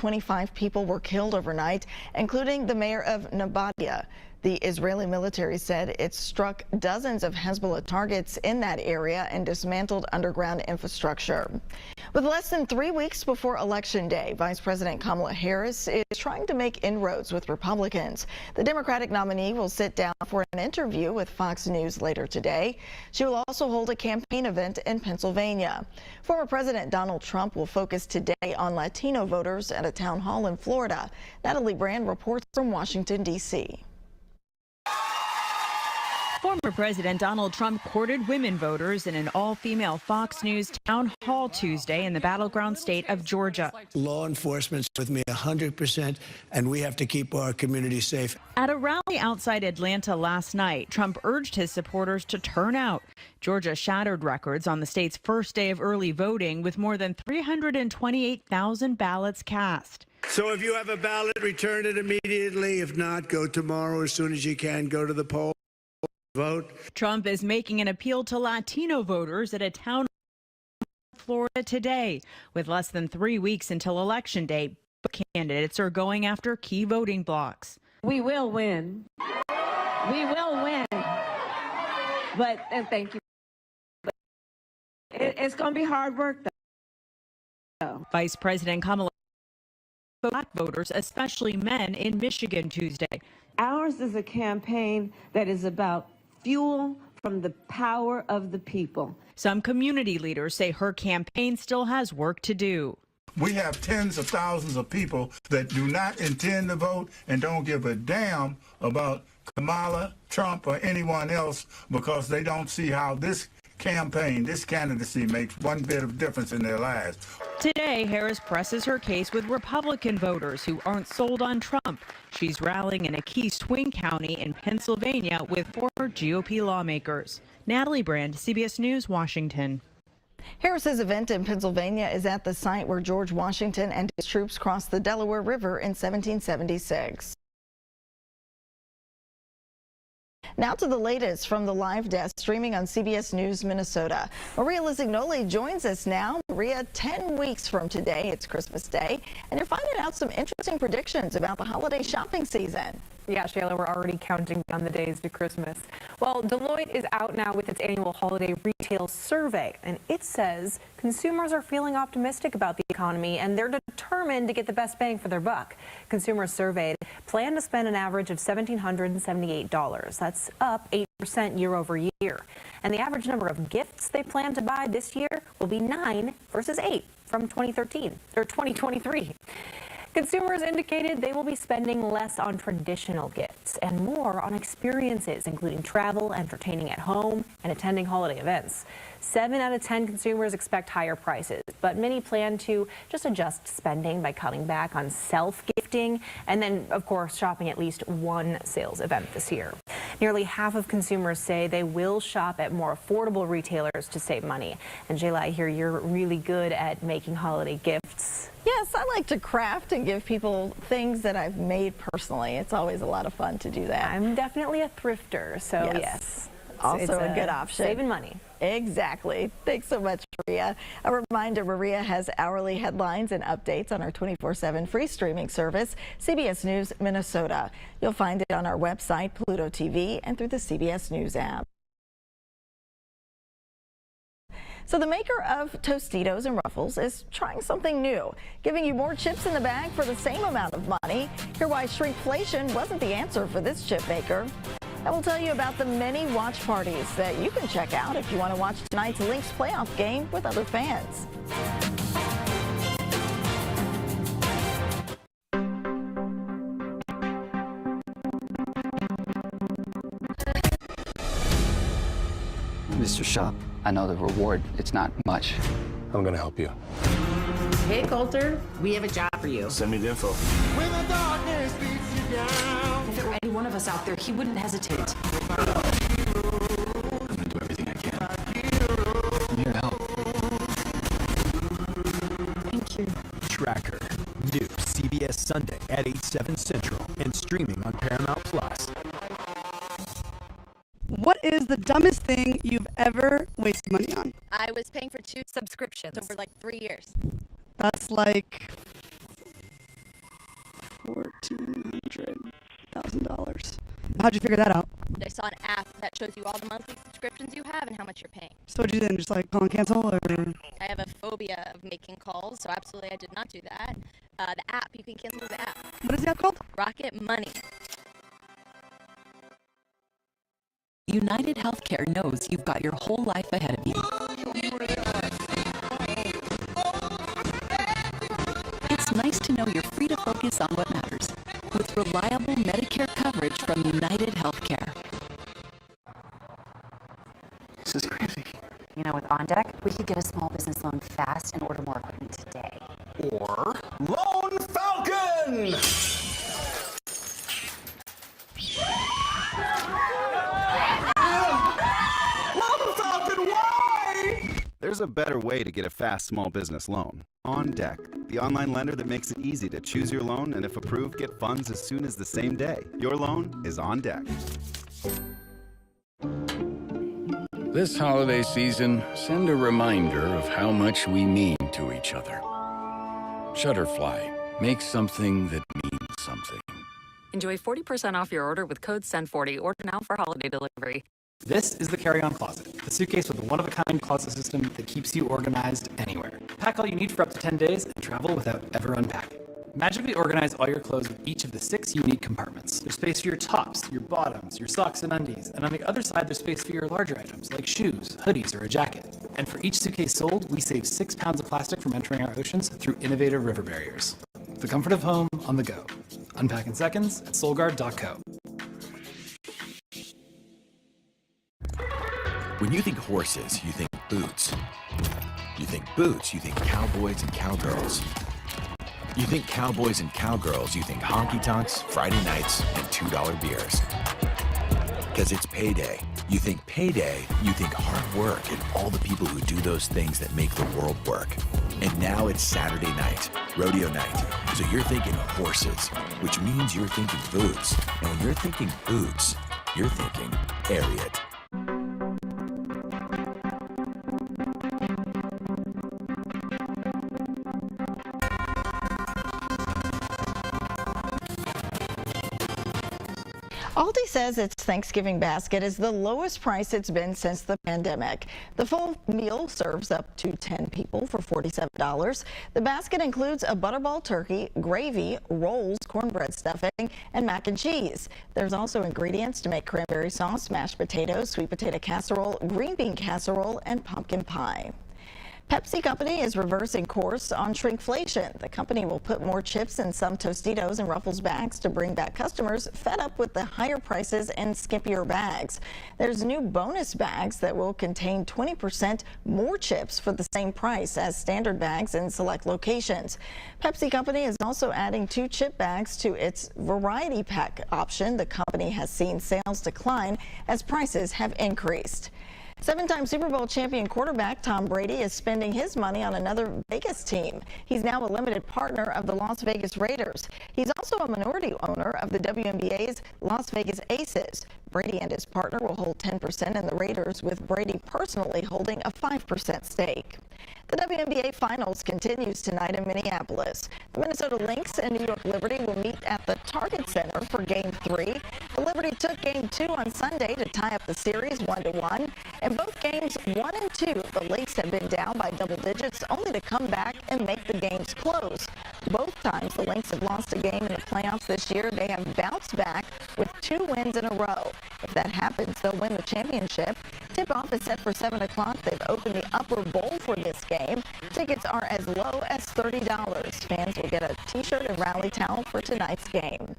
25 people were killed overnight, including the mayor of Nabatea. The Israeli military said it struck dozens of Hezbollah targets in that area and dismantled underground infrastructure. With less than 3 weeks before Election Day, Vice President Kamala Harris is trying to make inroads with Republicans. The Democratic nominee will sit down for an interview with Fox News later today. She will also hold a campaign event in Pennsylvania. Former President Donald Trump will focus today on Latino voters at a town hall in Florida. Natalie Brand reports from Washington, D.C. Former President Donald Trump courted women voters in an all-female Fox News town hall Tuesday in the battleground state of Georgia. Law enforcement's with me 100%, and we have to keep our community safe. At a rally outside Atlanta last night, Trump urged his supporters to turn out. Georgia shattered records on the state's first day of early voting with more than 328,000 ballots cast. So if you have a ballot, return it immediately. If not, go tomorrow as soon as you can. Go to the poll. Vote. Trump is making an appeal to Latino voters at a town hall in Florida today. With less than 3 weeks until Election Day, candidates are going after key voting blocks. We will win. We will win. But, and thank you. It's going to be hard work, though. Vice President Kamala black voters, especially men, in Michigan Tuesday. Ours is a campaign that is about fuel from the power of the people. Some community leaders say her campaign still has work to do. We have tens of thousands of people that do not intend to vote and don't give a damn about Kamala, Trump, or anyone else because they don't see how this campaign, this candidacy makes one bit of difference in their lives. Today, Harris presses her case with Republican voters who aren't sold on Trump. She's rallying in a key swing county in Pennsylvania with former GOP lawmakers. Natalie Brand, CBS News, Washington. Harris's event in Pennsylvania is at the site where George Washington and his troops crossed the Delaware River in 1776. Now to the latest from the live desk streaming on CBS News Minnesota. Maria Lisignoli joins us now. Maria, 10 weeks from today, it's Christmas Day, and you're finding out some interesting predictions about the holiday shopping season. Yeah, Shayla, we're already counting down the days to Christmas. Well, Deloitte is out now with its annual holiday retail survey, and it says consumers are feeling optimistic about the economy, and they're determined to get the best bang for their buck. Consumers surveyed plan to spend an average of $1,778. That's up 8% year over year. And the average number of gifts they plan to buy this year will be 9 versus 8 from 2023. Consumers indicated they will be spending less on traditional gifts and more on experiences, including travel, entertaining at home, and attending holiday events. 7 out of 10 consumers expect higher prices, but many plan to just adjust spending by cutting back on self-gifting and then, of course, shopping at least one sales event this year. Nearly half of consumers say they will shop at more affordable retailers to save money. And Jayla, I hear you're really good at making holiday gifts. Yes, I like to craft and give people things that I've made personally. It's always a lot of fun to do that. I'm definitely a thrifter, so yes. Also a good option. Saving money. Exactly. Thanks so much, Maria. A reminder, Maria has hourly headlines and updates on our 24/7 free streaming service, CBS News Minnesota. You'll find it on our website, Pluto TV, and through the CBS News app. So the maker of Tostitos and Ruffles is trying something new, giving you more chips in the bag for the same amount of money. Hear why shrinkflation wasn't the answer for this chip maker. I will tell you about the many watch parties that you can check out if you want to watch tonight's Lynx playoff game with other fans. Mr. Shop, I know the reward, it's not much. I'm gonna help you. Hey, Coulter, we have a job for you. Send me the info. When the darkness beats you down. If there were any one of us out there, he wouldn't hesitate. I'm gonna do everything I can. I'm here to help. Thank you. Tracker, new CBS Sunday at 8/7 Central and streaming on Paramount Plus. What is the dumbest thing you've ever wasted money on? I was paying for 2 subscriptions over like 3 years. That's like $100,000. How'd you figure that out? I saw an app that shows you all the monthly subscriptions you have and how much you're paying. So what'd you do? Just like call and cancel, or? I have a phobia of making calls, so absolutely I did not do that. The app, you can cancel the app. What is the app called? Rocket Money. United Healthcare knows you've got your whole life ahead of you. It's nice to know you're free to focus on what matters with reliable Medicare coverage from United Healthcare. This is crazy. You know, with On Deck, we could get a small business loan fast and order more equipment today. Or Lone Falcon! Lone Falcon, why? There's a better way to get a fast small business loan. On Deck, the online lender that makes it easy to choose your loan and if approved, get funds as soon as the same day. Your loan is on deck. This holiday season, send a reminder of how much we mean to each other. Shutterfly, make something that means something. Enjoy 40% off your order with code SEND40. Order now for holiday delivery. This is the carry-on closet, the suitcase with a one-of-a-kind closet system that keeps you organized anywhere. Pack all you need for up to 10 days and travel without ever unpacking. Magically organize all your clothes with each of the 6 unique compartments. There's space for your tops, your bottoms, your socks and undies, and on the other side there's space for your larger items like shoes, hoodies, or a jacket. And for each suitcase sold, we save 6 pounds of plastic from entering our oceans through innovative river barriers. The comfort of home on the go. Unpack in seconds at soulguard.co. When you think horses, you think boots. You think boots, you think cowboys and cowgirls. You think cowboys and cowgirls, you think honky-tonks, Friday nights, and $2 beers. Because it's payday. You think payday, you think hard work and all the people who do those things that make the world work. And now it's Saturday night, rodeo night. So you're thinking horses, which means you're thinking boots. And when you're thinking boots, you're thinking Ariat. Aldi says its Thanksgiving basket is the lowest price it's been since the pandemic. The full meal serves up to 10 people for $47. The basket includes a butterball turkey, gravy, rolls, cornbread stuffing, and mac and cheese. There's also ingredients to make cranberry sauce, mashed potatoes, sweet potato casserole, green bean casserole, and pumpkin pie. Pepsi Company is reversing course on shrinkflation. The company will put more chips in some Tostitos and Ruffles bags to bring back customers fed up with the higher prices and skimpier bags. There's new bonus bags that will contain 20% more chips for the same price as standard bags in select locations. Pepsi Company is also adding 2 chip bags to its variety pack option. The company has seen sales decline as prices have increased. 7-time Super Bowl champion quarterback Tom Brady is spending his money on another Vegas team. He's now a limited partner of the Las Vegas Raiders. He's also a minority owner of the WNBA's Las Vegas Aces. Brady and his partner will hold 10% in the Raiders, with Brady personally holding a 5% stake. The WNBA Finals continues tonight in Minneapolis. The Minnesota Lynx and New York Liberty will meet at the Target Center for Game 3. The Liberty took Game 2 on Sunday to tie up the series 1-1. In both games 1 and 2, the Lynx have been down by double digits, only to come back and make the games close. Both times the Lynx have lost a game in the playoffs this year, they have bounced back with 2 wins in a row. If that happens, they'll win the championship. Tip-off is set for 7 o'clock. They've opened the upper bowl for this game. Tickets are as low as $30. Fans will get a t-shirt and rally towel for tonight's game.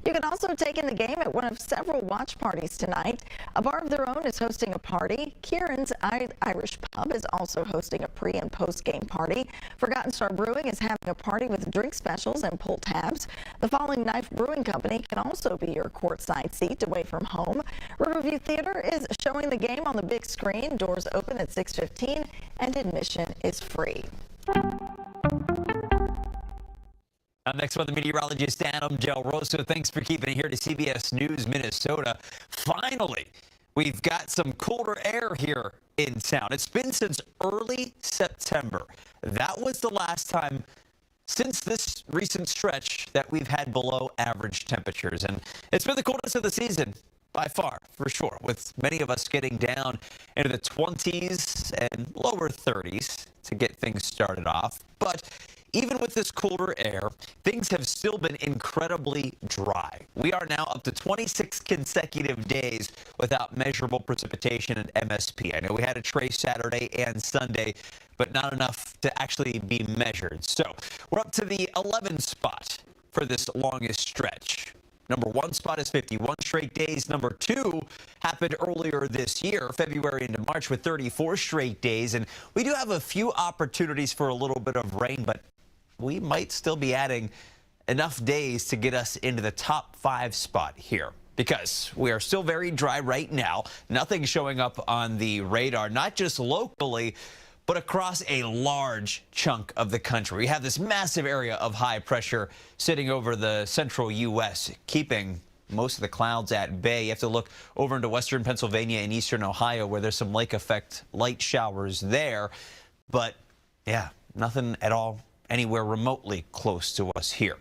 You can also take in the game at one of several watch parties tonight. A Bar of Their Own is hosting a party. Kieran's Irish Pub is also hosting a pre- and post-game party. Forgotten Star Brewing is having a party with drink specials and pull tabs. The Falling Knife Brewing Company can also be your courtside seat away from home. Riverview Theater is showing the game on the big screen. Doors open at 6:15 and admission is free. Up next with the meteorologist Adam Del Rosso. Thanks for keeping it here to CBS News Minnesota. Finally, we've got some colder air here in town. It's been since early September. That was the last time since this recent stretch that we've had below average temperatures. And it's been the coldest of the season by far, for sure, with many of us getting down into the 20s and lower 30s to get things started off. But even with this colder air, things have still been incredibly dry. We are now up to 26 consecutive days without measurable precipitation and MSP. I know we had a trace Saturday and Sunday, but not enough to actually be measured. So we're up to the 11th spot for this longest stretch. Number 1 spot is 51 straight days. Number 2 happened earlier this year, February into March, with 34 straight days. And we do have a few opportunities for a little bit of rain, but we might still be adding enough days to get us into the top 5 spot here, because we are still very dry right now. Nothing showing up on the radar, not just locally, but across a large chunk of the country. We have this massive area of high pressure sitting over the central U.S., keeping most of the clouds at bay. You have to look over into western Pennsylvania and eastern Ohio, where there's some lake effect light showers there. But yeah, nothing at all anywhere remotely close to us here.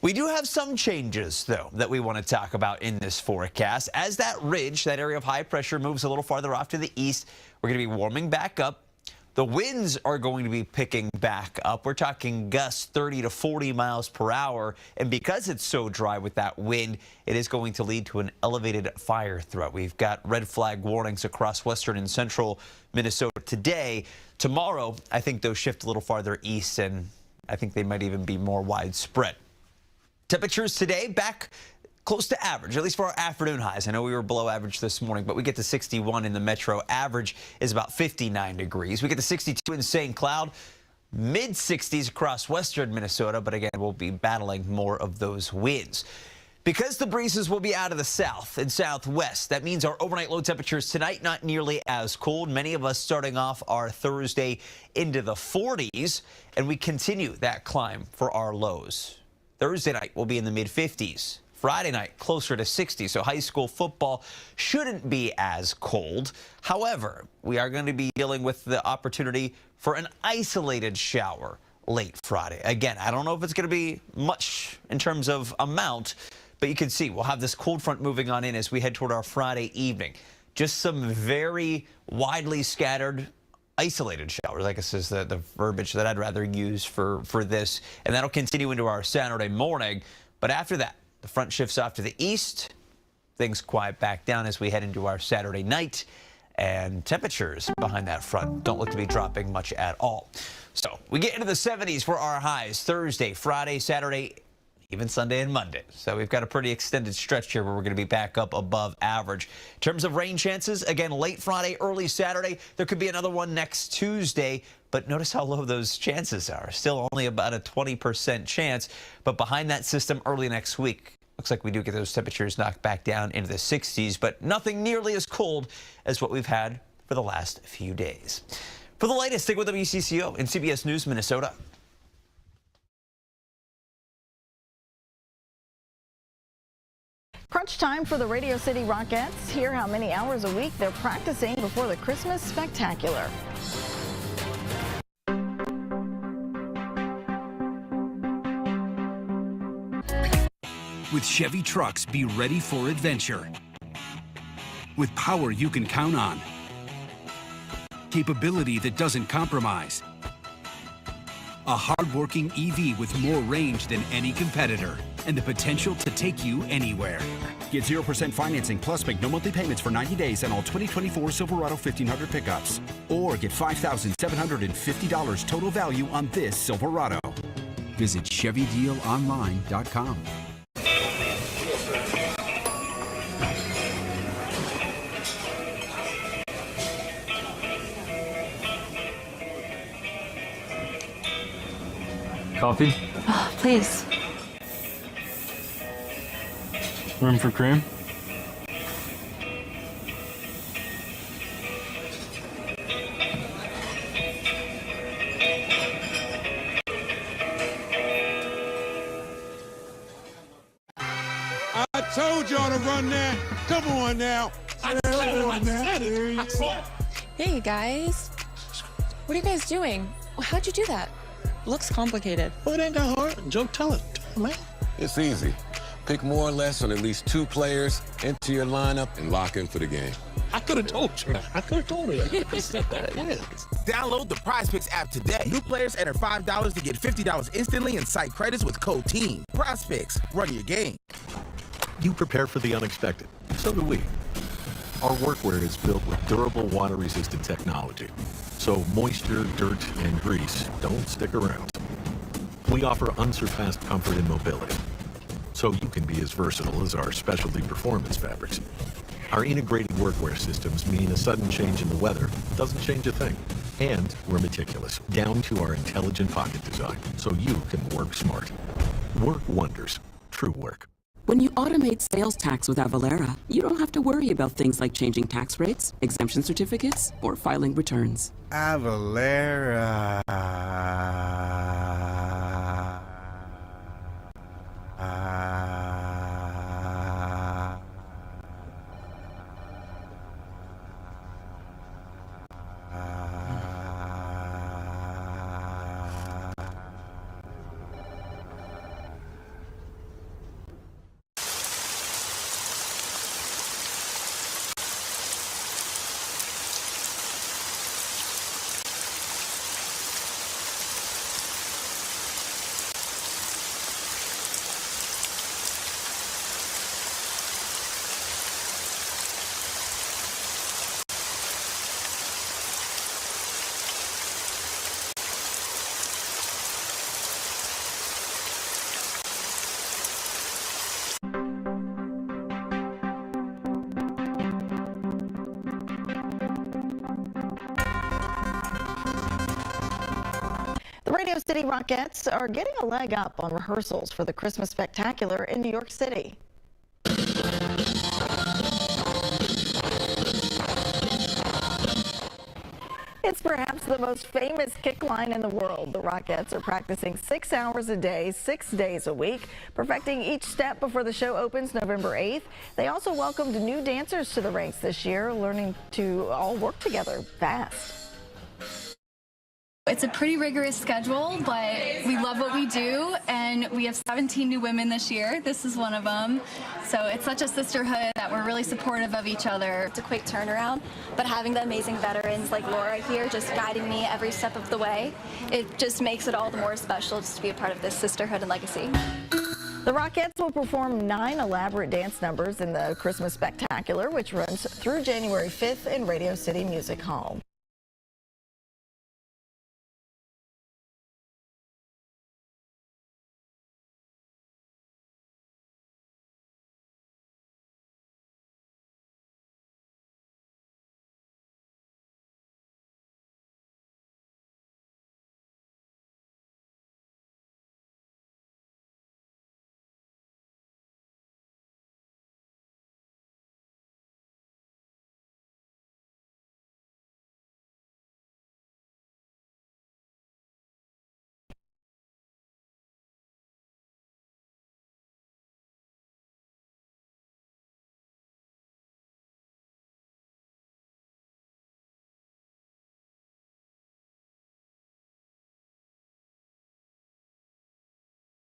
We do have some changes, though, that we want to talk about in this forecast. As that ridge, that area of high pressure, moves a little farther off to the east, we're going to be warming back up. The winds are going to be picking back up. We're talking gusts 30 to 40 miles per hour. And because it's so dry with that wind, it is going to lead to an elevated fire threat. We've got red flag warnings across western and central Minnesota today. Tomorrow, I think those shift a little farther east, and I think they might even be more widespread. Temperatures today back close to average, at least for our afternoon highs. I know we were below average this morning, but we get to 61 in the metro. Average is about 59 degrees. We get to 62 in St. Cloud, mid 60s across western Minnesota, but again, we'll be battling more of those winds. Because the breezes will be out of the south and southwest, that means our overnight low temperatures tonight not nearly as cold. Many of us starting off our Thursday into the 40s, and we continue that climb for our lows. Thursday night will be in the mid 50s. Friday night, closer to 60, so high school football shouldn't be as cold. However, we are going to be dealing with the opportunity for an isolated shower late Friday. Again, I don't know if it's going to be much in terms of amount, but you can see we'll have this cold front moving on in as we head toward our Friday evening. Just some very widely scattered isolated showers, I guess is the verbiage that I'd rather use for this. And that'll continue into our Saturday morning. But after that, the front shifts off to the east. Things quiet back down as we head into our Saturday night. And temperatures behind that front don't look to be dropping much at all. So we get into the 70s for our highs Thursday, Friday, Saturday, even Sunday and Monday. So we've got a pretty extended stretch here where we're going to be back up above average. In terms of rain chances, again, late Friday, early Saturday, there could be another one next Tuesday. But notice how low those chances are. Still only about a 20% chance. But behind that system early next week, looks like we do get those temperatures knocked back down into the 60s, but nothing nearly as cold as what we've had for the last few days. For the latest, stick with WCCO and CBS News Minnesota. Crunch time for the Radio City Rockettes. Hear how many hours a week they're practicing before the Christmas Spectacular. With Chevy trucks, be ready for adventure. With power you can count on. Capability that doesn't compromise. A hard-working EV with more range than any competitor. And the potential to take you anywhere. Get 0% financing plus make no monthly payments for 90 days on all 2024 Silverado 1500 pickups. Or get $5,750 total value on this Silverado. Visit ChevyDealOnline.com. Coffee? Oh, please. Room for cream? I told y'all to run that. Come on now. Hey guys. What are you guys doing? How'd you do that? looks complicated. Well, it ain't that hard. Joe, tell it, man. It's easy. Pick more or less on at least 2 players, enter your lineup, and lock in for the game. I could have told you. I could have told you. Download the PrizePicks app today. New players enter $5 to get $50 instantly in site credits with code TEAM. PrizePicks, run your game. You prepare for the unexpected. So do we. Our workwear is built with durable water-resistant technology, so moisture, dirt, and grease don't stick around. We offer unsurpassed comfort and mobility, so you can be as versatile as our specialty performance fabrics. Our integrated workwear systems mean a sudden change in the weather doesn't change a thing. And we're meticulous, down to our intelligent pocket design, so you can work smart. Work wonders. True work. When you automate sales tax with Avalara, you don't have to worry about things like changing tax rates, exemption certificates, or filing returns. Avalara. The Radio City Rockettes are getting a leg up on rehearsals for the Christmas Spectacular in New York City. It's perhaps the most famous kick line in the world. The Rockettes are practicing 6 hours a day, 6 days a week, perfecting each step before the show opens November 8th. They also welcomed new dancers to the ranks this year, learning to all work together fast. It's a pretty rigorous schedule, but we love what we do, and we have 17 new women this year. This is one of them. So it's such a sisterhood that we're really supportive of each other. It's a quick turnaround, but having the amazing veterans like Laura here just guiding me every step of the way, it just makes it all the more special just to be a part of this sisterhood and legacy. The Rockettes will perform 9 elaborate dance numbers in the Christmas Spectacular, which runs through January 5th in Radio City Music Hall.